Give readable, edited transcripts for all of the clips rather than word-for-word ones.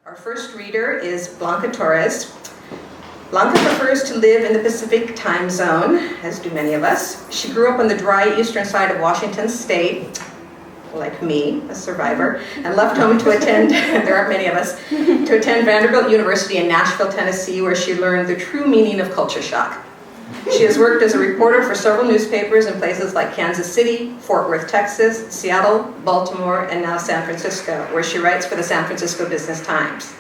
Our first reader is Blanca Torres. Blanca prefers to live in the Pacific time zone, as do many of us. She grew up on the dry eastern side of Washington State, like me, a survivor, and left home to attend, there aren't many of us, to attend Vanderbilt University in Nashville, Tennessee, where she learned the true meaning of culture shock. She has worked as a reporter for several newspapers in places like Kansas City, Fort Worth, Texas, Seattle, Baltimore, and now San Francisco, where she writes for the San Francisco Business Times.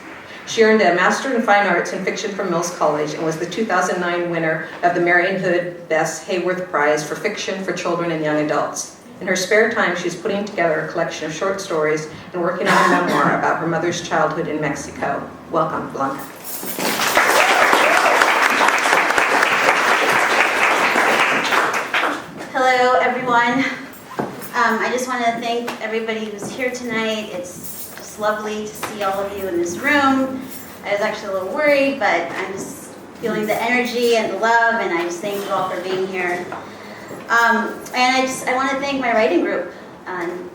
She earned a Master in Fine Arts in Fiction from Mills College and was the 2009 winner of the Marion Hood Bess Hayworth Prize for Fiction for Children and Young Adults. In her spare time, she's putting together a collection of short stories and working on a memoir about her mother's childhood in Mexico. Welcome, Blanca. Hello, everyone. I just want to thank everybody who's here tonight. It's just lovely to see all of you in this room. I was actually a little worried, but I'm just feeling the energy and the love, and I just thank you all for being here. And I want to thank my writing group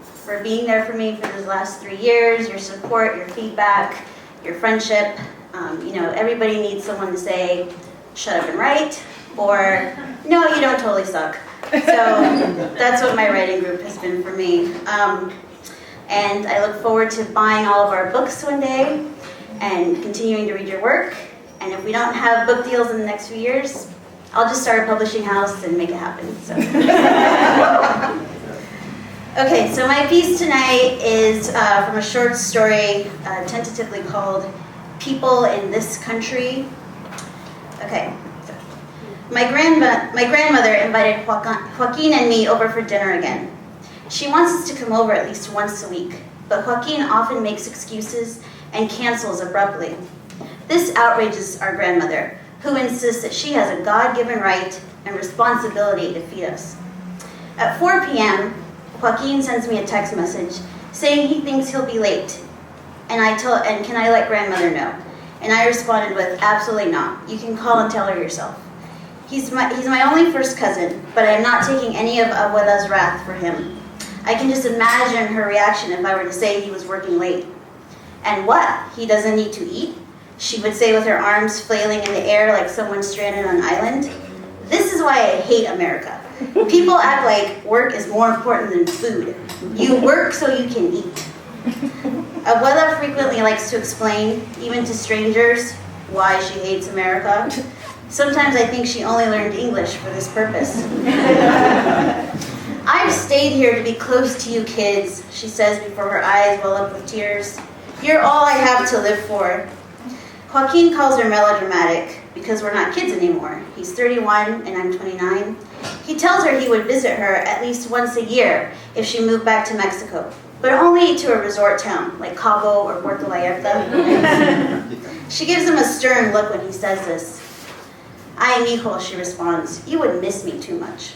for being there for me for these last 3 years, your support, your feedback, your friendship. Everybody needs someone to say, shut up and write, or no, you don't totally suck. So that's what my writing group has been for me. And I look forward to buying all of our books one day and continuing to read your work. And if we don't have book deals in the next few years, I'll just start a publishing house and make it happen. So. Okay, so my piece tonight is from a short story tentatively called People in This Country. Okay. My grandmother invited Joaquin and me over for dinner again. She wants us to come over at least once a week, but Joaquin often makes excuses and cancels abruptly. This outrages our grandmother, who insists that she has a God-given right and responsibility to feed us. At 4 p.m., Joaquin sends me a text message saying he thinks he'll be late, and can I let grandmother know? And I responded with, absolutely not. You can call and tell her yourself. He's my only first cousin, but I'm not taking any of Abuela's wrath for him. I can just imagine her reaction if I were to say he was working late. And what? He doesn't need to eat? She would say with her arms flailing in the air like someone stranded on an island. This is why I hate America. People act like work is more important than food. You work so you can eat. Abuela frequently likes to explain, even to strangers, why she hates America. Sometimes I think she only learned English for this purpose. I've stayed here to be close to you kids, she says before her eyes well up with tears. You're all I have to live for. Joaquin calls her melodramatic because we're not kids anymore. He's 31 and I'm 29. He tells her he would visit her at least once a year if she moved back to Mexico, but only to a resort town like Cabo or Puerto Vallarta. She gives him a stern look when he says this. Ay, mijo, she responds, you would miss me too much.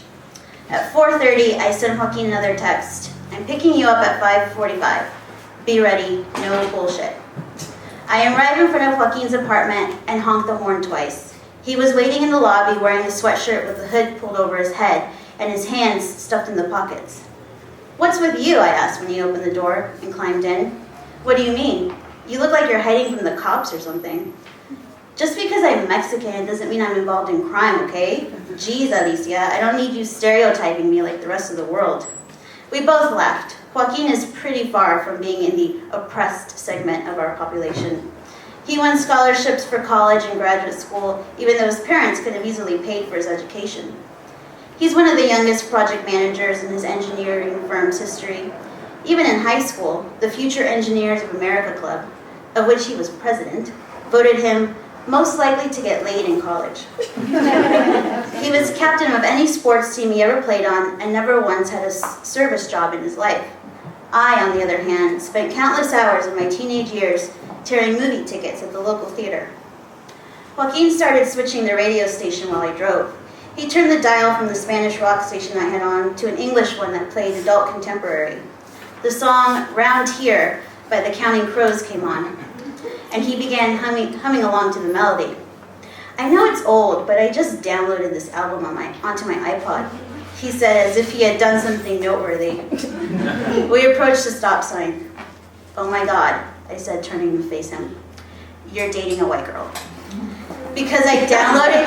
At 4:30, I send Joaquin another text. I'm picking you up at 5:45. Be ready, no bullshit. I arrive in front of Joaquin's apartment and honk the horn twice. He was waiting in the lobby wearing a sweatshirt with the hood pulled over his head and his hands stuffed in the pockets. What's with you? I asked when he opened the door and climbed in. What do you mean? You look like you're hiding from the cops or something. Just because I'm Mexican doesn't mean I'm involved in crime, okay? Geez, Alicia, I don't need you stereotyping me like the rest of the world. We both laughed. Joaquin is pretty far from being in the oppressed segment of our population. He won scholarships for college and graduate school, even though his parents could have easily paid for his education. He's one of the youngest project managers in his engineering firm's history. Even in high school, the Future Engineers of America Club, of which he was president, voted him most likely to get laid in college. He was captain of any sports team he ever played on and never once had a service job in his life. I, on the other hand, spent countless hours of my teenage years tearing movie tickets at the local theater. Joaquin started switching the radio station while I drove. He turned the dial from the Spanish rock station I had on to an English one that played adult contemporary. The song Round Here by the Counting Crows came on, and he began humming along to the melody. I know it's old, but I just downloaded this album onto my iPod, he said as if he had done something noteworthy. We approached the stop sign. Oh my God, I said, turning to face him. You're dating a white girl. Because I downloaded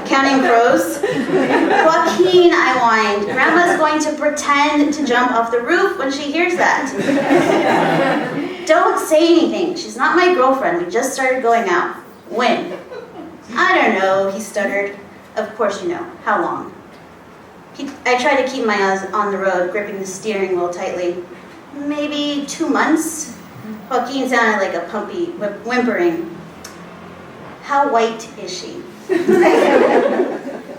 Counting Crows. Joaquin, I whined. Grandma's going to pretend to jump off the roof when she hears that. Don't say anything. She's not my girlfriend. We just started going out. When? I don't know, he stuttered. Of course you know. How long? I tried to keep my eyes on the road, gripping the steering wheel tightly. Maybe 2 months? Joaquin sounded like a puppy, whimpering. How white is she?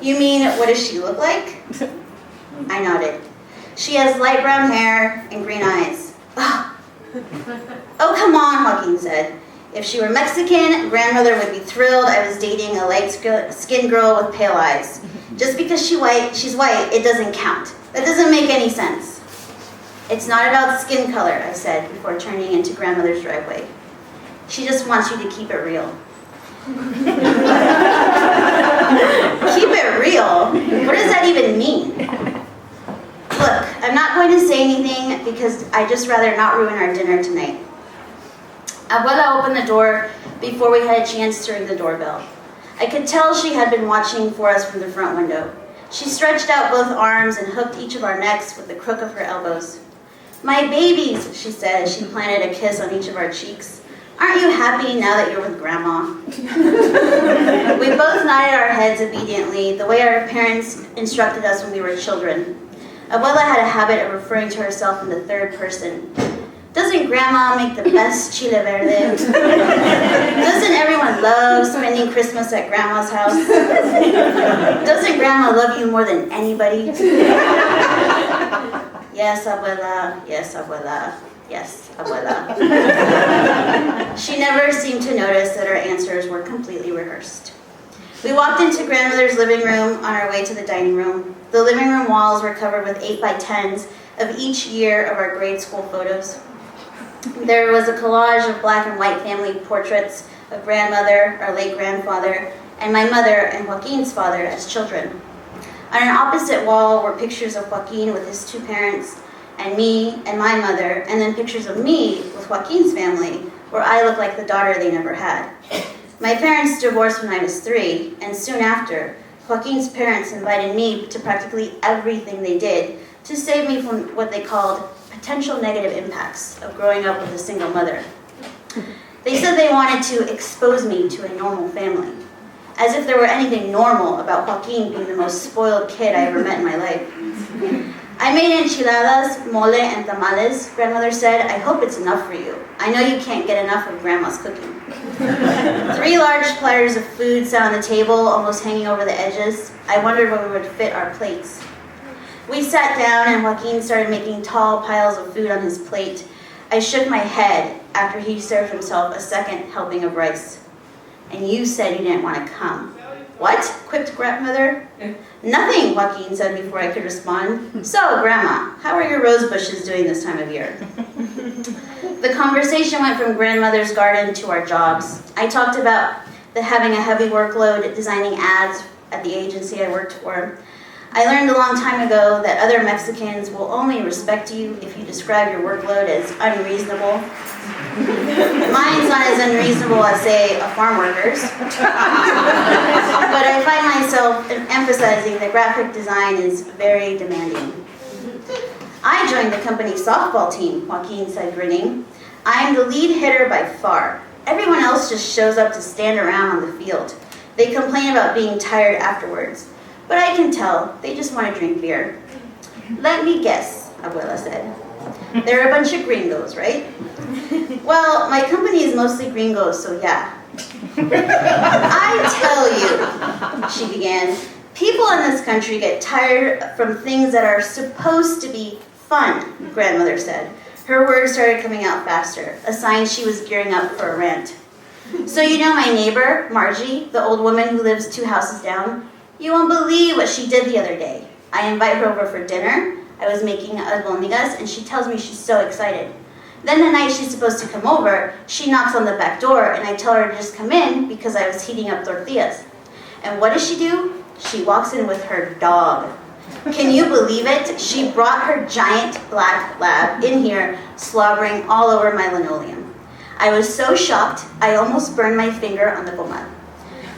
You mean, what does she look like? I nodded. She has light brown hair and green eyes. Oh, come on, Joaquin said. If she were Mexican, grandmother would be thrilled I was dating a light-skinned girl with pale eyes. Just because she's white, it doesn't count. That doesn't make any sense. It's not about skin color, I said before turning into grandmother's driveway. She just wants you to keep it real. Keep it real? What does that even mean? Look, I'm not going to say anything because I'd just rather not ruin our dinner tonight. Abuela opened the door before we had a chance to ring the doorbell. I could tell she had been watching for us from the front window. She stretched out both arms and hooked each of our necks with the crook of her elbows. My babies, she said as she planted a kiss on each of our cheeks. Aren't you happy now that you're with Grandma? We both nodded our heads obediently, the way our parents instructed us when we were children. Abuela had a habit of referring to herself in the third person. Doesn't Grandma make the best chile verde? Doesn't everyone love spending Christmas at Grandma's house? Doesn't Grandma love you more than anybody? Yes, Abuela. Yes, Abuela. Yes, Abuela. She never seemed to notice that our answers were completely rehearsed. We walked into grandmother's living room on our way to the dining room. The living room walls were covered with 8x10s of each year of our grade school photos. There was a collage of black and white family portraits of grandmother, our late grandfather, and my mother and Joaquin's father as children. On an opposite wall were pictures of Joaquin with his 2 parents, and me and my mother, and then pictures of me with Joaquin's family, where I looked like the daughter they never had. My parents divorced when I was 3, and soon after, Joaquin's parents invited me to practically everything they did to save me from what they called potential negative impacts of growing up with a single mother. They said they wanted to expose me to a normal family, as if there were anything normal about Joaquin being the most spoiled kid I ever met in my life. I made enchiladas, mole, and tamales, grandmother said. I hope it's enough for you. I know you can't get enough of grandma's cooking. 3 large platters of food sat on the table, almost hanging over the edges. I wondered where we would fit our plates. We sat down and Joaquin started making tall piles of food on his plate. I shook my head after he served himself a second helping of rice. And you said you didn't want to come. What? Quipped grandmother. Nothing, Joaquin said before I could respond. So, Grandma, how are your rose bushes doing this time of year? The conversation went from grandmother's garden to our jobs. I talked about having a heavy workload designing ads at the agency I worked for. I learned a long time ago that other Mexicans will only respect you if you describe your workload as unreasonable. Mine's not as unreasonable as, say, a farm worker's. But I find myself emphasizing that graphic design is very demanding. I joined the company softball team, Joaquin said, grinning. I'm the lead hitter by far. Everyone else just shows up to stand around on the field. They complain about being tired afterwards. But I can tell, they just want to drink beer. Let me guess, Abuela said. They're a bunch of gringos, right? Well, my company is mostly gringos, so yeah. I tell you, she began, people in this country get tired from things that are supposed to be fun, grandmother said. Her words started coming out faster, a sign she was gearing up for a rant. So you know my neighbor, Margie, the old woman who lives 2 houses down? You won't believe what she did the other day. I invite her over for dinner. I was making albóndigas, and she tells me she's so excited. Then the night she's supposed to come over, she knocks on the back door, and I tell her to just come in because I was heating up tortillas. And what does she do? She walks in with her dog. Can you believe it? She brought her giant black lab in here, slobbering all over my linoleum. I was so shocked, I almost burned my finger on the goma.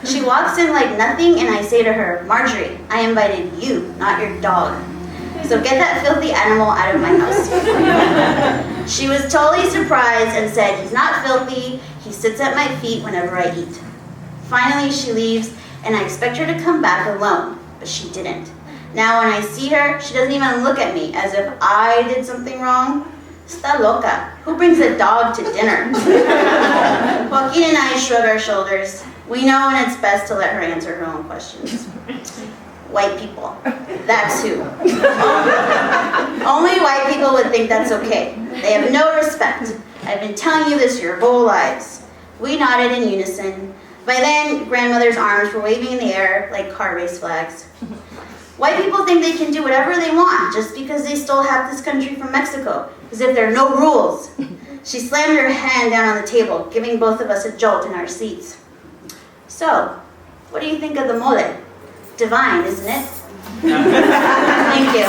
She walks in like nothing, and I say to her, Marjorie, I invited you, not your dog. So get that filthy animal out of my house. She was totally surprised and said, he's not filthy, he sits at my feet whenever I eat. Finally, she leaves, and I expect her to come back alone, but she didn't. Now when I see her, she doesn't even look at me as if I did something wrong. Está loca. Who brings a dog to dinner? Joaquin and I shrug our shoulders. We know when it's best to let her answer her own questions. White people. That's who. Only white people would think that's okay. They have no respect. I've been telling you this your whole lives. We nodded in unison. By then, grandmother's arms were waving in the air like car race flags. White people think they can do whatever they want just because they stole half this country from Mexico, as if there are no rules. She slammed her hand down on the table, giving both of us a jolt in our seats. So, what do you think of the mole? Divine, isn't it? Thank you.